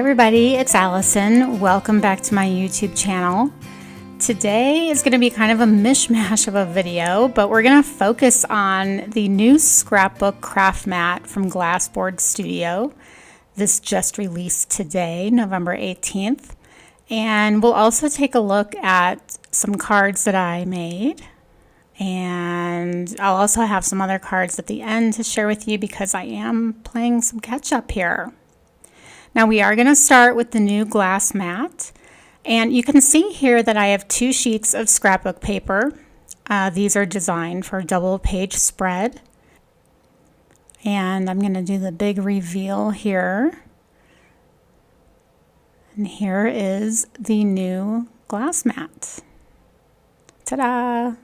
everybody, it's Allison. Welcome back to my YouTube channel. Today is going to be kind of a mishmash of a video, but we're going to focus on the new Scrapbook craft mat from Glassboard Studio. This just released today, November 18th. And we'll also take a look at some cards that I made. And I'll also have some other cards at the end to share with you because I am playing some catch up here. Now we are going to start with the new glass mat, and you can see here that I have 2 sheets of scrapbook paper. These are designed for a double page spread, and I'm going to do the big reveal here. And here is the new glass mat. Ta-da!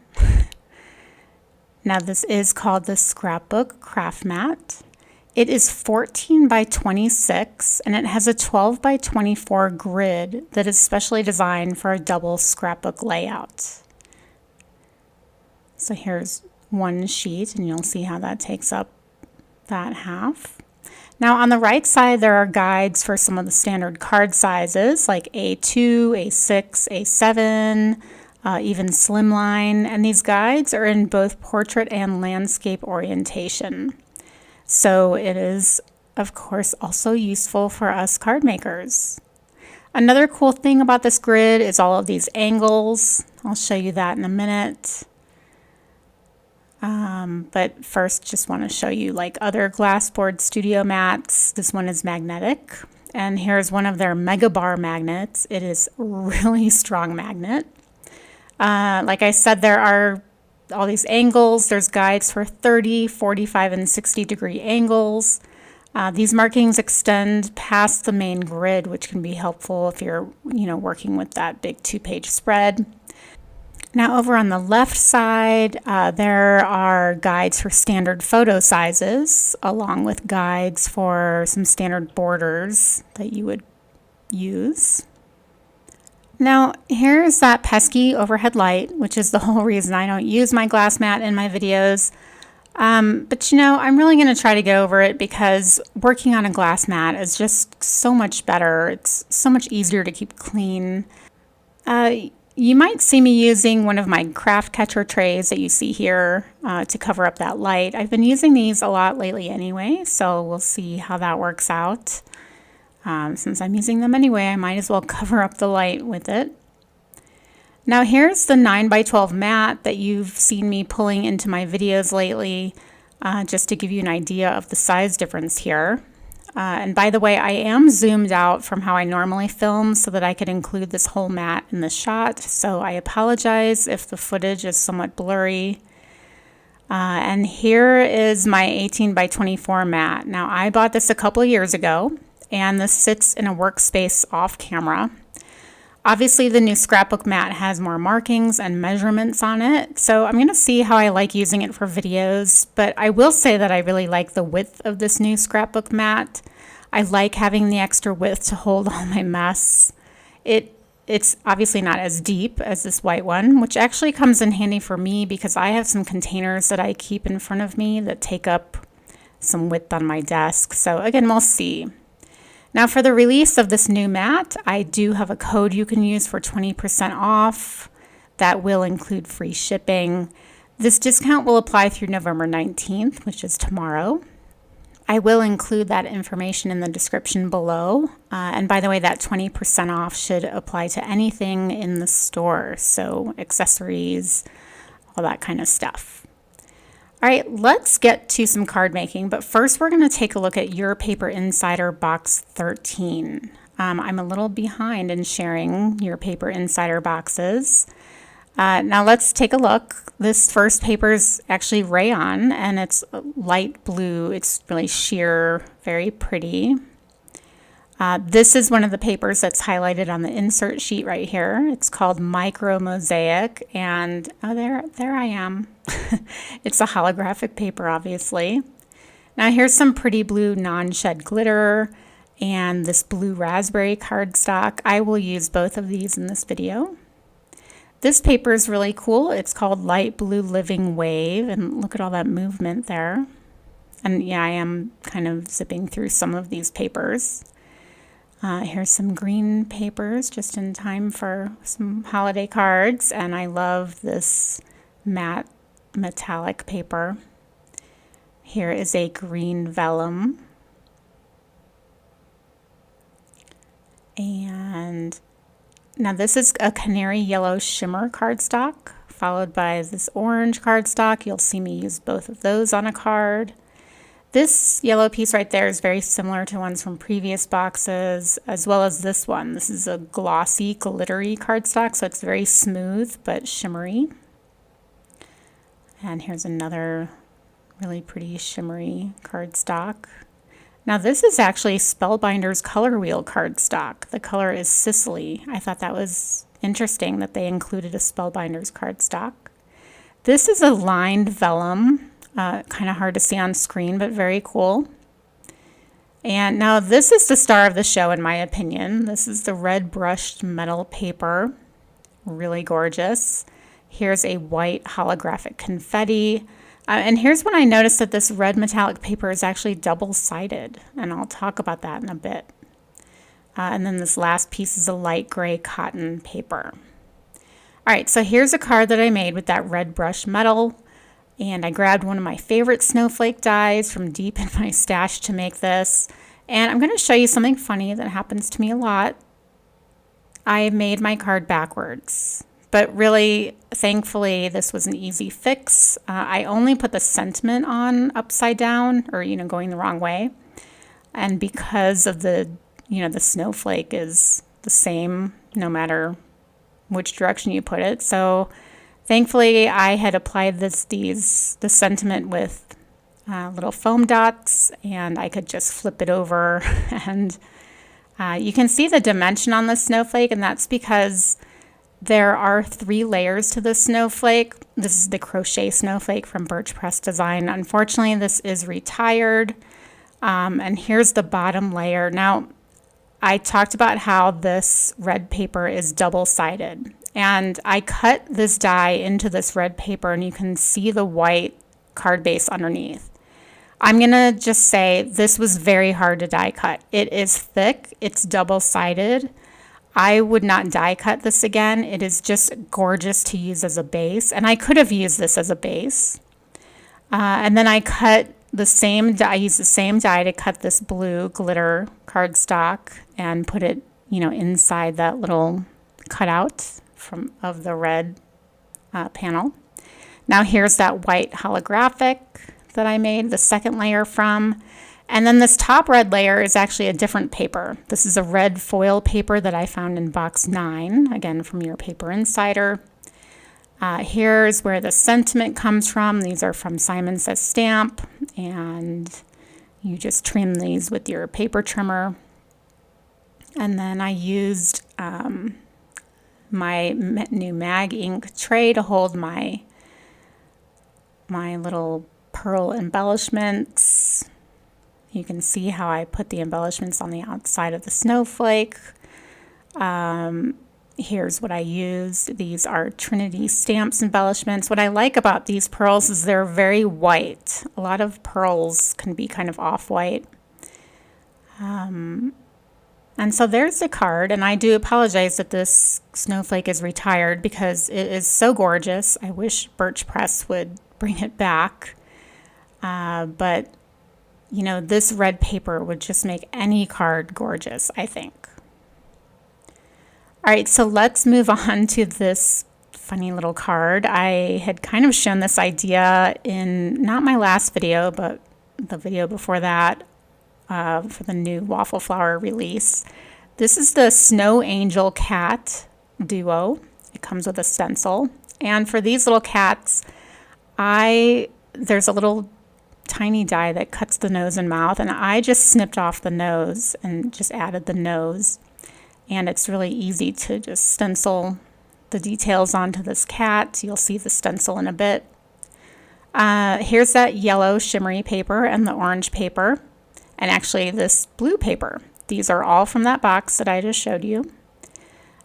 Now this is called the Scrapbook craft mat. It is 14 by 26 and it has a 12 by 24 grid that is specially designed for a double scrapbook layout. So here's one sheet and you'll see how that takes up that half. Now on the right side there are guides for some of the standard card sizes like A2, A6, A7, even slimline, and these guides are in both portrait and landscape orientation. So it is, of course, also useful for us card makers. Another cool thing about this grid is all of these angles. I'll show you that in a minute. But first, just want to show you like other Glassboard Studio mats. This one is magnetic. And here's one of their MegaBar Magnets. It is a really strong magnet. Like I said, there are all these angles. There's guides for 30, 45, and 60 degree angles. These markings extend past the main grid, which can be helpful if you're, working with that big 2-page spread. Now over on the left side, there are guides for standard photo sizes, along with guides for some standard borders that you would use. Now, here's that pesky overhead light, which is the whole reason I don't use my glass mat in my videos. But I'm really going to try to get over it because working on a glass mat is just so much better. It's so much easier to keep clean. You might see me using one of my CraftCatcher trays that you see here to cover up that light. I've been using these a lot lately anyway, so we'll see how that works out. Since I'm using them anyway, I might as well cover up the light with it. Now here's the 9 by 12 mat that you've seen me pulling into my videos lately, just to give you an idea of the size difference here. And by the way, I am zoomed out from how I normally film so that I could include this whole mat in the shot, so I apologize if the footage is somewhat blurry. And here is my 18 by 24 mat. Now I bought this a couple of years ago, and this sits in a workspace off camera. Obviously the new scrapbook mat has more markings and measurements on it, so I'm going to see how I like using it for videos, but I will say that I really like the width of this new scrapbook mat. I like having the extra width to hold all my mess. It's obviously not as deep as this white one, which actually comes in handy for me because I have some containers that I keep in front of me that take up some width on my desk, so again, we'll see. Now for the release of this new mat, I do have a code you can use for 20% off. That will include free shipping. This discount will apply through November 19th, which is tomorrow. I will include that information in the description below. And by the way, that 20% off should apply to anything in the store, so accessories, all that kind of stuff. All right, let's get to some card making, but first we're going to take a look at Your Paper Insider Box 13. I'm a little behind in sharing Your Paper Insider boxes. Now let's take a look. This first paper is actually rayon, and it's light blue. It's really sheer, very pretty. This is one of the papers that's highlighted on the insert sheet right here. It's called Micro Mosaic, and oh, there I am. It's a holographic paper, obviously. Now here's some pretty blue non-shed glitter and this blue raspberry cardstock. I will use both of these in this video. This paper is really cool. It's called Light Blue Living Wave, and look at all that movement there. And yeah, I am kind of zipping through some of these papers. Here's some green papers just in time for some holiday cards, and I love this matte metallic paper. Here is a green vellum, and now this is a canary yellow shimmer cardstock followed by this orange cardstock. You'll see me use both of those on a card. This yellow piece right there is very similar to ones from previous boxes, as well as this one. This is a glossy, glittery cardstock, so it's very smooth but shimmery. And here's another really pretty shimmery cardstock. Now this is actually Spellbinders color wheel cardstock. The color is Sicily. I thought that was interesting that they included a Spellbinders cardstock. This is a lined vellum. Kind of hard to see on screen, but very cool. And now this is the star of the show, in my opinion. This is the red brushed metal paper. Really gorgeous. Here's a white holographic confetti. And here's when I noticed that this red metallic paper is actually double-sided, and I'll talk about that in a bit. And then this last piece is a light gray cotton paper. All right, so here's a card that I made with that red brushed metal. And I grabbed one of my favorite Snowflake dies from deep in my stash to make this. And I'm going to show you something funny that happens to me a lot. I made my card backwards. But really, thankfully, this was an easy fix. I only put the sentiment on upside down, or, going the wrong way. And because of the snowflake is the same no matter which direction you put it. So thankfully, I had applied the sentiment with little foam dots, and I could just flip it over. And you can see the dimension on the snowflake, and that's because there are 3 layers to the snowflake. This is the crochet snowflake from Birch Press Design. Unfortunately, this is retired. And here's the bottom layer. Now, I talked about how this red paper is double-sided. And I cut this die into this red paper, and you can see the white card base underneath. I'm going to just say this was very hard to die cut. It is thick. It's double-sided. I would not die cut this again. It is just gorgeous to use as a base. And I could have used this as a base. And then I cut the same die. I used the same die to cut this blue glitter cardstock and put it, inside that little cutout of the red panel. Now here's that white holographic that I made the second layer from. And then this top red layer is actually a different paper. This is a red foil paper that I found in box 9, again from your Paper Insider. Here's where the sentiment comes from. These are from Simon Says Stamp, and you just trim these with your paper trimmer. And then I used my new MagInk tray to hold my little pearl embellishments. You can see how I put the embellishments on the outside of the snowflake. Here's what I used. These are Trinity Stamps embellishments. What I like about these pearls is they're very white. A lot of pearls can be kind of off-white. And so there's the card, and I do apologize that this snowflake is retired because it is so gorgeous. I wish Birch Press would bring it back. But this red paper would just make any card gorgeous, I think. All right, so let's move on to this funny little card. I had kind of shown this idea in not my last video, but the video before that for the new Waffle Flower release. This is the Snow Angel Cat Duo. It comes with a stencil. And for these little cats, there's a little tiny die that cuts the nose and mouth, and I just snipped off the nose and just added the nose. And it's really easy to just stencil the details onto this cat. You'll see the stencil in a bit. Here's that yellow shimmery paper and the orange paper, and actually this blue paper. These are all from that box that I just showed you.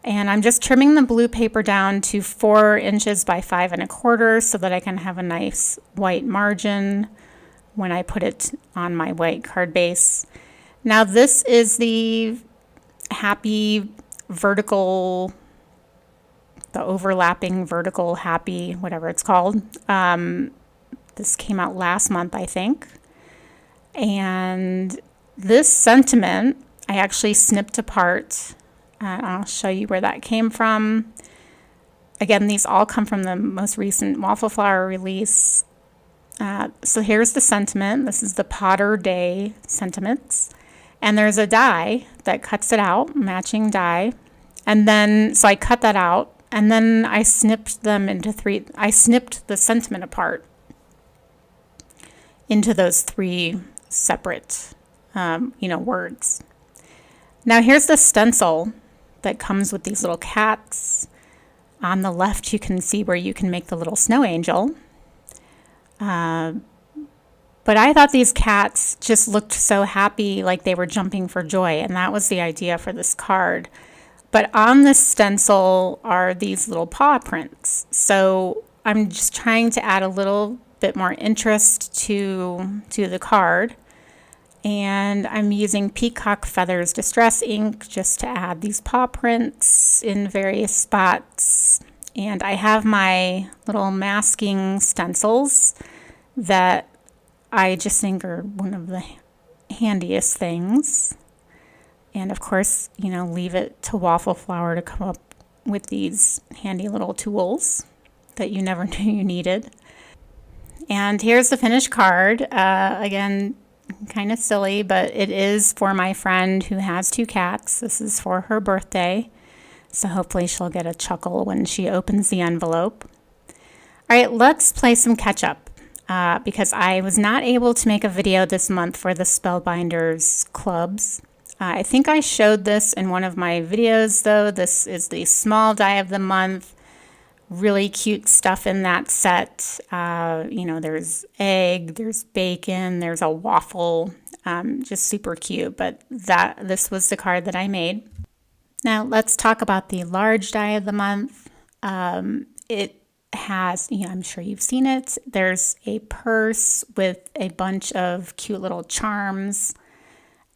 And I'm just trimming the blue paper down to 4 inches by 5 1/4 so that I can have a nice white margin when I put it on my white card base. Now this is the happy vertical, the overlapping vertical happy, whatever it's called. This came out last month, I think. And this sentiment, I actually snipped apart. I'll show you where that came from. Again, these all come from the most recent Waffle Flower release. So here's the sentiment. This is the Pawder Day sentiments. And there's a die that cuts it out, matching die. And then, so I cut that out, and then I snipped them into three. I snipped the sentiment apart into those three separate, words. Now here's the stencil that comes with these little cats. On the left, you can see where you can make the little snow angel. But I thought these cats just looked so happy, like they were jumping for joy, and that was the idea for this card. But on this stencil are these little paw prints. So I'm just trying to add a little bit more interest to the card. And I'm using Peacock Feathers Distress ink just to add these paw prints in various spots. And I have my little masking stencils that I just think are one of the handiest things. And of course, leave it to Waffle Flower to come up with these handy little tools that you never knew you needed. And here's the finished card. Again, kind of silly, but it is for my friend who has 2 cats. This is for her birthday. So hopefully she'll get a chuckle when she opens the envelope. All right, let's play some catch up. Because I was not able to make a video this month for the Spellbinders Clubs. I think I showed this in one of my videos, though. This is the small die of the month. Really cute stuff in that set. There's egg, there's bacon, there's a waffle. Just super cute. But this was the card that I made. Now let's talk about the large die of the month. It has, I'm sure you've seen it. There's a purse with a bunch of cute little charms.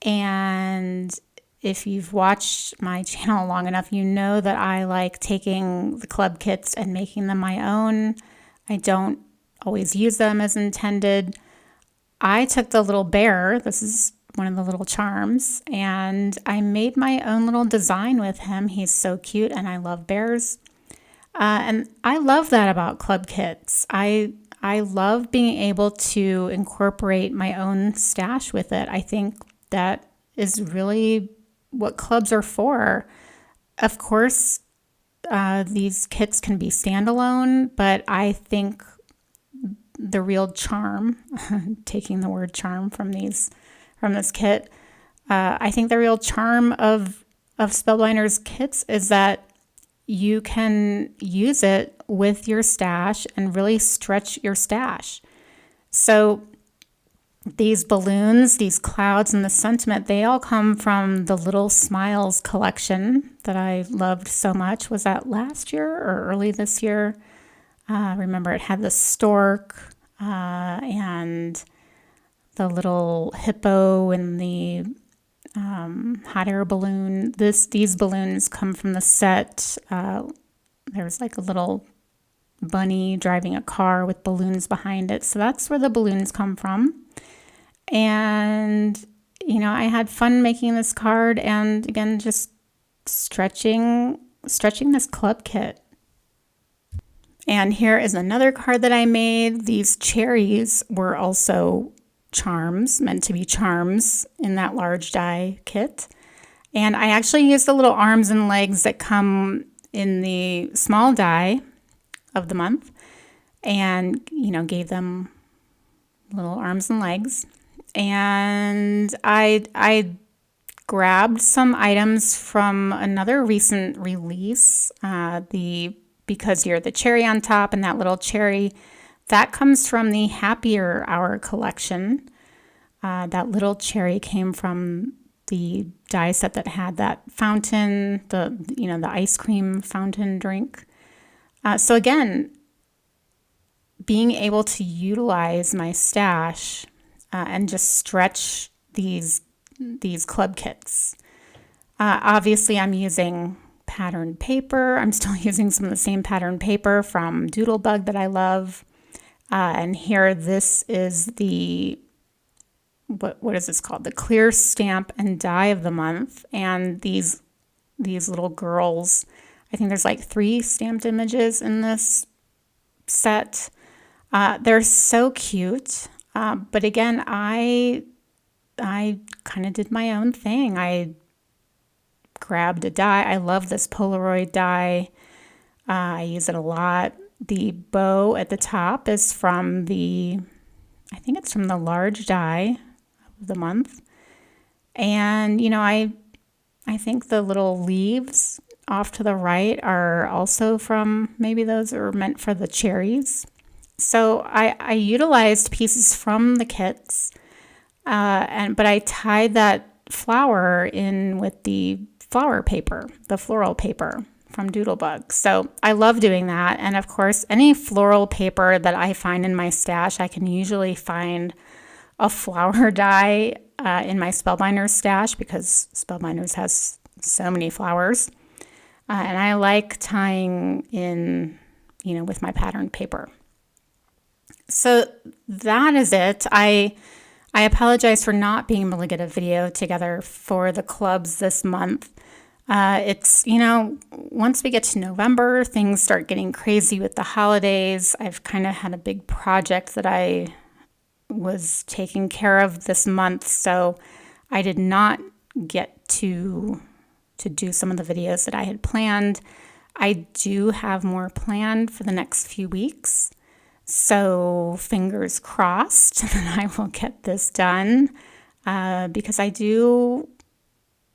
And if you've watched my channel long enough, you know that I like taking the club kits and making them my own. I don't always use them as intended. I took the little bear, this is one of the little charms, and I made my own little design with him. He's so cute, and I love bears. And I love that about club kits. I love being able to incorporate my own stash with it. I think that is really what clubs are for. Of course, these kits can be standalone, but I think the real charm, taking the word charm from this kit, I think the real charm of Spellbinders kits is that you can use it with your stash and really stretch your stash. So these balloons, these clouds, and the sentiment, they all come from the Little Smiles collection that I loved so much. Was that last year or early this year? Remember, it had the stork and the little hippo and the hot air balloon. These balloons come from the set. There's like a little bunny driving a car with balloons behind it. So that's where the balloons come from. And, I had fun making this card and, again, just stretching this club kit. And here is another card that I made. These cherries were also charms, meant to be charms in that large die kit. And I actually used the little arms and legs that come in the small die of the month and, gave them little arms and legs. And I grabbed some items from another recent release, Because You're the Cherry on Top, and that little cherry, that comes from the Happier Hour collection. That little cherry came from the die set that had that fountain, the ice cream fountain drink. So again, being able to utilize my stash and just stretch these club kits. Obviously, I'm using patterned paper. I'm still using some of the same patterned paper from Doodlebug that I love. And here, this is the, what is this called? The Clear Stamp and Die of the Month. And these little girls, I think there's like 3 stamped images in this set. They're so cute. But again, I kind of did my own thing. I grabbed a die. I love this Polaroid die. I use it a lot. The bow at the top is from I think it's from the large die of the month. And, you know, I think the little leaves off to the right are also from, maybe those are meant for the cherries. So I utilized pieces from the kits, but I tied that flower in with the flower paper, the floral paper from Doodlebug. So I love doing that. And of course, any floral paper that I find in my stash, I can usually find a flower die in my Spellbinders stash because Spellbinders has so many flowers. And I like tying in, you know, with my patterned paper. So that is it. I apologize for not being able to get a video together for the clubs this month. It's, you know, once we get to November, things start getting crazy with the holidays. I've kind of had a big project that I was taking care of this month, so I did not get to do some of the videos that I had planned. I do have more planned for the next few weeks. So fingers crossed that I will get this done because I do,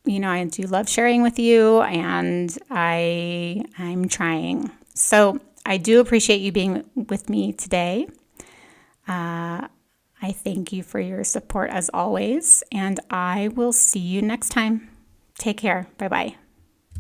you know, I do love sharing with you and I'm trying. So I do appreciate you being with me today. I thank you for your support as always, and I will see you next time. Take care. Bye-bye.